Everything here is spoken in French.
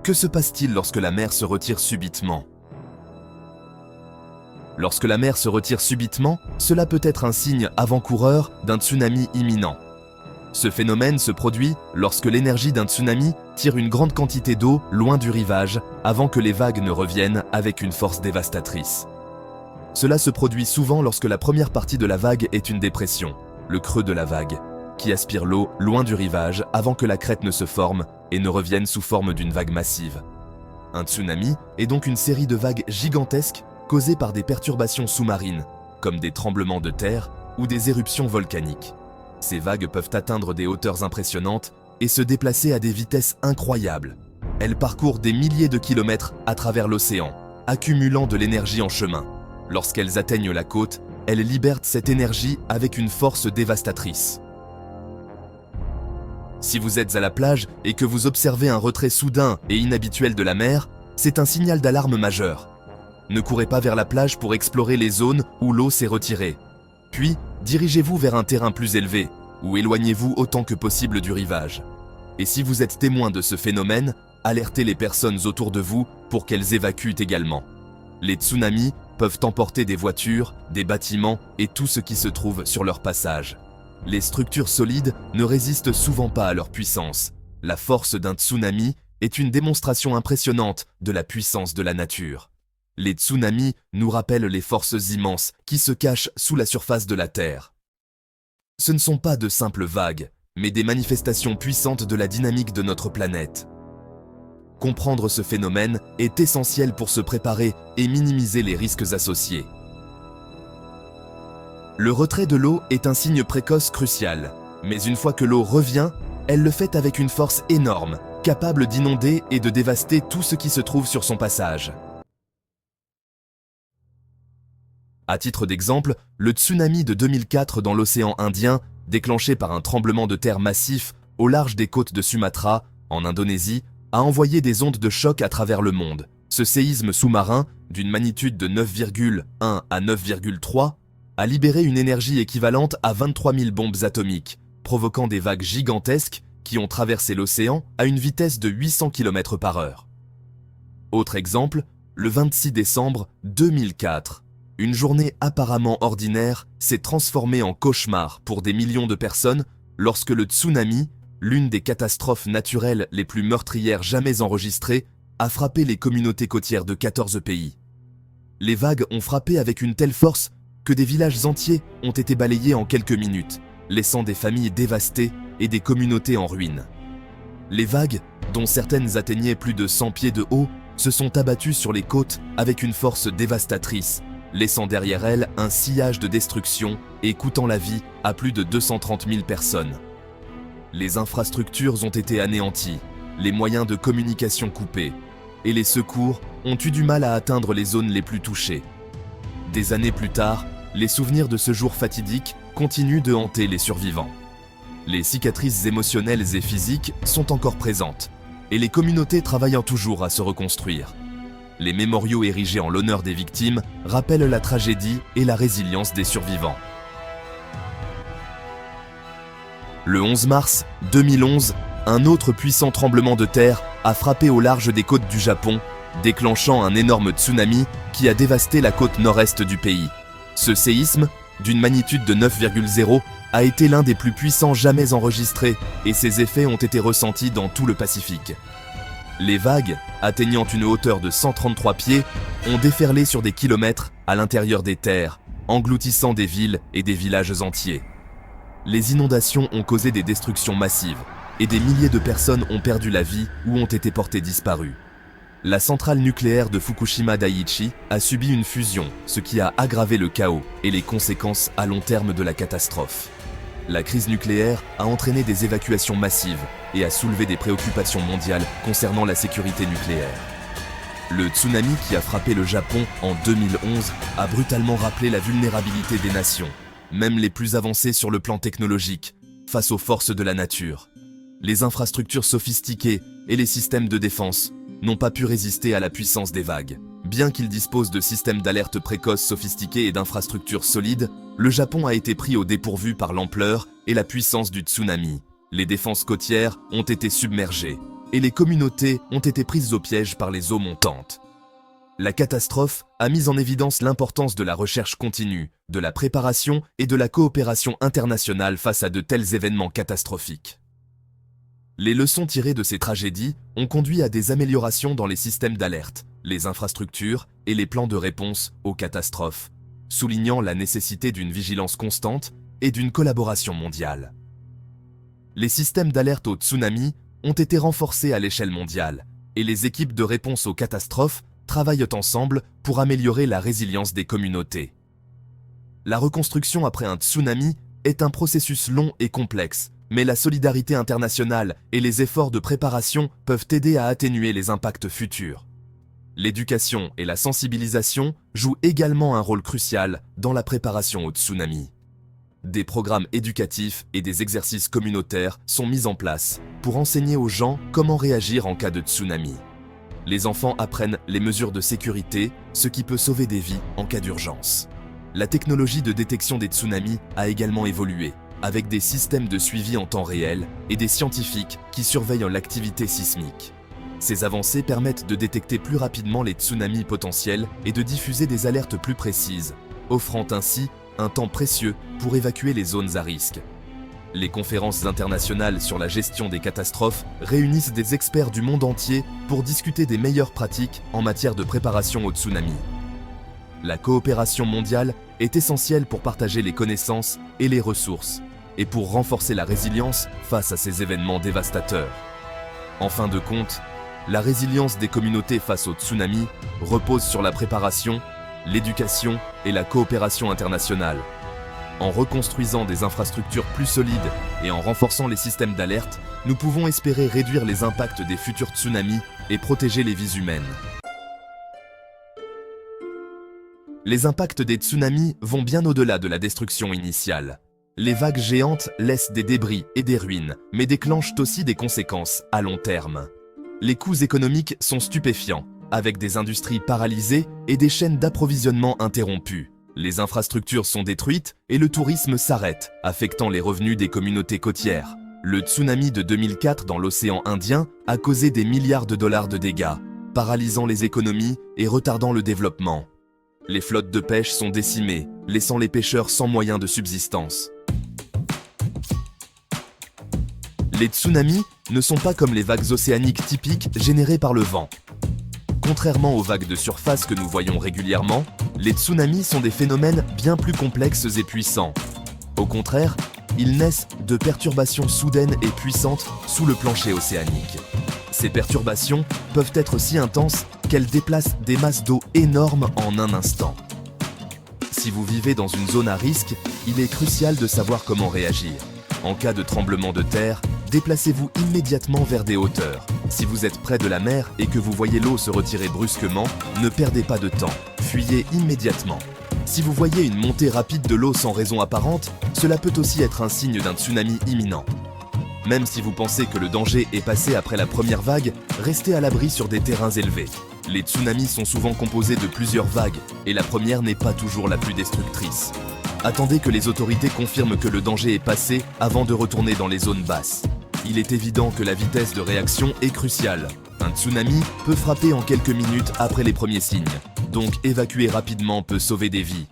Que se passe-t-il lorsque la mer se retire subitement? Lorsque la mer se retire subitement, cela peut être un signe avant-coureur d'un tsunami imminent. Ce phénomène se produit lorsque l'énergie d'un tsunami tire une grande quantité d'eau loin du rivage avant que les vagues ne reviennent avec une force dévastatrice. Cela se produit souvent lorsque la première partie de la vague est une dépression, le creux de la vague, qui aspire l'eau loin du rivage avant que la crête ne se forme et ne revienne sous forme d'une vague massive. Un tsunami est donc une série de vagues gigantesques causées par des perturbations sous-marines, comme des tremblements de terre ou des éruptions volcaniques. Ces vagues peuvent atteindre des hauteurs impressionnantes et se déplacer à des vitesses incroyables. Elles parcourent des milliers de kilomètres à travers l'océan, accumulant de l'énergie en chemin. Lorsqu'elles atteignent la côte, elles libèrent cette énergie avec une force dévastatrice. Si vous êtes à la plage et que vous observez un retrait soudain et inhabituel de la mer, c'est un signal d'alarme majeur. Ne courez pas vers la plage pour explorer les zones où l'eau s'est retirée. Puis, dirigez-vous vers un terrain plus élevé, ou éloignez-vous autant que possible du rivage. Et si vous êtes témoin de ce phénomène, alertez les personnes autour de vous pour qu'elles évacuent également. Les tsunamis peuvent emporter des voitures, des bâtiments et tout ce qui se trouve sur leur passage. Les structures solides ne résistent souvent pas à leur puissance. La force d'un tsunami est une démonstration impressionnante de la puissance de la nature. Les tsunamis nous rappellent les forces immenses qui se cachent sous la surface de la Terre. Ce ne sont pas de simples vagues, mais des manifestations puissantes de la dynamique de notre planète. Comprendre ce phénomène est essentiel pour se préparer et minimiser les risques associés. Le retrait de l'eau est un signe précoce crucial, mais une fois que l'eau revient, elle le fait avec une force énorme, capable d'inonder et de dévaster tout ce qui se trouve sur son passage. À titre d'exemple, le tsunami de 2004 dans l'océan Indien, déclenché par un tremblement de terre massif au large des côtes de Sumatra, en Indonésie, a envoyé des ondes de choc à travers le monde. Ce séisme sous-marin, d'une magnitude de 9,1 à 9,3, a libéré une énergie équivalente à 23 000 bombes atomiques, provoquant des vagues gigantesques qui ont traversé l'océan à une vitesse de 800 km/h. Autre exemple, le 26 décembre 2004, une journée apparemment ordinaire s'est transformée en cauchemar pour des millions de personnes lorsque le tsunami, l'une des catastrophes naturelles les plus meurtrières jamais enregistrées, a frappé les communautés côtières de 14 pays. Les vagues ont frappé avec une telle force que des villages entiers ont été balayés en quelques minutes, laissant des familles dévastées et des communautés en ruine. Les vagues, dont certaines atteignaient plus de 100 pieds de haut, se sont abattues sur les côtes avec une force dévastatrice, laissant derrière elles un sillage de destruction et coûtant la vie à plus de 230 000 personnes. Les infrastructures ont été anéanties, les moyens de communication coupés, et les secours ont eu du mal à atteindre les zones les plus touchées. Des années plus tard, les souvenirs de ce jour fatidique continuent de hanter les survivants. Les cicatrices émotionnelles et physiques sont encore présentes, et les communautés travaillent toujours à se reconstruire. Les mémoriaux érigés en l'honneur des victimes rappellent la tragédie et la résilience des survivants. Le 11 mars 2011, un autre puissant tremblement de terre a frappé au large des côtes du Japon, déclenchant un énorme tsunami qui a dévasté la côte nord-est du pays. Ce séisme, d'une magnitude de 9,0, a été l'un des plus puissants jamais enregistrés et ses effets ont été ressentis dans tout le Pacifique. Les vagues, atteignant une hauteur de 133 pieds, ont déferlé sur des kilomètres à l'intérieur des terres, engloutissant des villes et des villages entiers. Les inondations ont causé des destructions massives et des milliers de personnes ont perdu la vie ou ont été portées disparues. La centrale nucléaire de Fukushima Daiichi a subi une fusion, ce qui a aggravé le chaos et les conséquences à long terme de la catastrophe. La crise nucléaire a entraîné des évacuations massives et a soulevé des préoccupations mondiales concernant la sécurité nucléaire. Le tsunami qui a frappé le Japon en 2011 a brutalement rappelé la vulnérabilité des nations, même les plus avancées sur le plan technologique, face aux forces de la nature. Les infrastructures sophistiquées et les systèmes de défense n'ont pas pu résister à la puissance des vagues. Bien qu'il dispose de systèmes d'alerte précoces sophistiqués et d'infrastructures solides, le Japon a été pris au dépourvu par l'ampleur et la puissance du tsunami. Les défenses côtières ont été submergées, et les communautés ont été prises au piège par les eaux montantes. La catastrophe a mis en évidence l'importance de la recherche continue, de la préparation et de la coopération internationale face à de tels événements catastrophiques. Les leçons tirées de ces tragédies ont conduit à des améliorations dans les systèmes d'alerte, les infrastructures et les plans de réponse aux catastrophes, soulignant la nécessité d'une vigilance constante et d'une collaboration mondiale. Les systèmes d'alerte au tsunami ont été renforcés à l'échelle mondiale et les équipes de réponse aux catastrophes travaillent ensemble pour améliorer la résilience des communautés. La reconstruction après un tsunami est un processus long et complexe, mais la solidarité internationale et les efforts de préparation peuvent aider à atténuer les impacts futurs. L'éducation et la sensibilisation jouent également un rôle crucial dans la préparation au tsunami. Des programmes éducatifs et des exercices communautaires sont mis en place pour enseigner aux gens comment réagir en cas de tsunami. Les enfants apprennent les mesures de sécurité, ce qui peut sauver des vies en cas d'urgence. La technologie de détection des tsunamis a également évolué, avec des systèmes de suivi en temps réel et des scientifiques qui surveillent l'activité sismique. Ces avancées permettent de détecter plus rapidement les tsunamis potentiels et de diffuser des alertes plus précises, offrant ainsi un temps précieux pour évacuer les zones à risque. Les conférences internationales sur la gestion des catastrophes réunissent des experts du monde entier pour discuter des meilleures pratiques en matière de préparation au tsunami. La coopération mondiale est essentielle pour partager les connaissances et les ressources, et pour renforcer la résilience face à ces événements dévastateurs. En fin de compte, la résilience des communautés face au tsunami repose sur la préparation, l'éducation et la coopération internationale. En reconstruisant des infrastructures plus solides et en renforçant les systèmes d'alerte, nous pouvons espérer réduire les impacts des futurs tsunamis et protéger les vies humaines. Les impacts des tsunamis vont bien au-delà de la destruction initiale. Les vagues géantes laissent des débris et des ruines, mais déclenchent aussi des conséquences à long terme. Les coûts économiques sont stupéfiants, avec des industries paralysées et des chaînes d'approvisionnement interrompues. Les infrastructures sont détruites et le tourisme s'arrête, affectant les revenus des communautés côtières. Le tsunami de 2004 dans l'océan Indien a causé des milliards de dollars de dégâts, paralysant les économies et retardant le développement. Les flottes de pêche sont décimées, laissant les pêcheurs sans moyens de subsistance. Les tsunamis ne sont pas comme les vagues océaniques typiques générées par le vent. Contrairement aux vagues de surface que nous voyons régulièrement, les tsunamis sont des phénomènes bien plus complexes et puissants. Au contraire, ils naissent de perturbations soudaines et puissantes sous le plancher océanique. Ces perturbations peuvent être si intenses qu'elles déplacent des masses d'eau énormes en un instant. Si vous vivez dans une zone à risque, il est crucial de savoir comment réagir. En cas de tremblement de terre, déplacez-vous immédiatement vers des hauteurs. Si vous êtes près de la mer et que vous voyez l'eau se retirer brusquement, ne perdez pas de temps, fuyez immédiatement. Si vous voyez une montée rapide de l'eau sans raison apparente, cela peut aussi être un signe d'un tsunami imminent. Même si vous pensez que le danger est passé après la première vague, restez à l'abri sur des terrains élevés. Les tsunamis sont souvent composés de plusieurs vagues, et la première n'est pas toujours la plus destructrice. Attendez que les autorités confirment que le danger est passé avant de retourner dans les zones basses. Il est évident que la vitesse de réaction est cruciale. Un tsunami peut frapper en quelques minutes après les premiers signes, donc évacuer rapidement peut sauver des vies.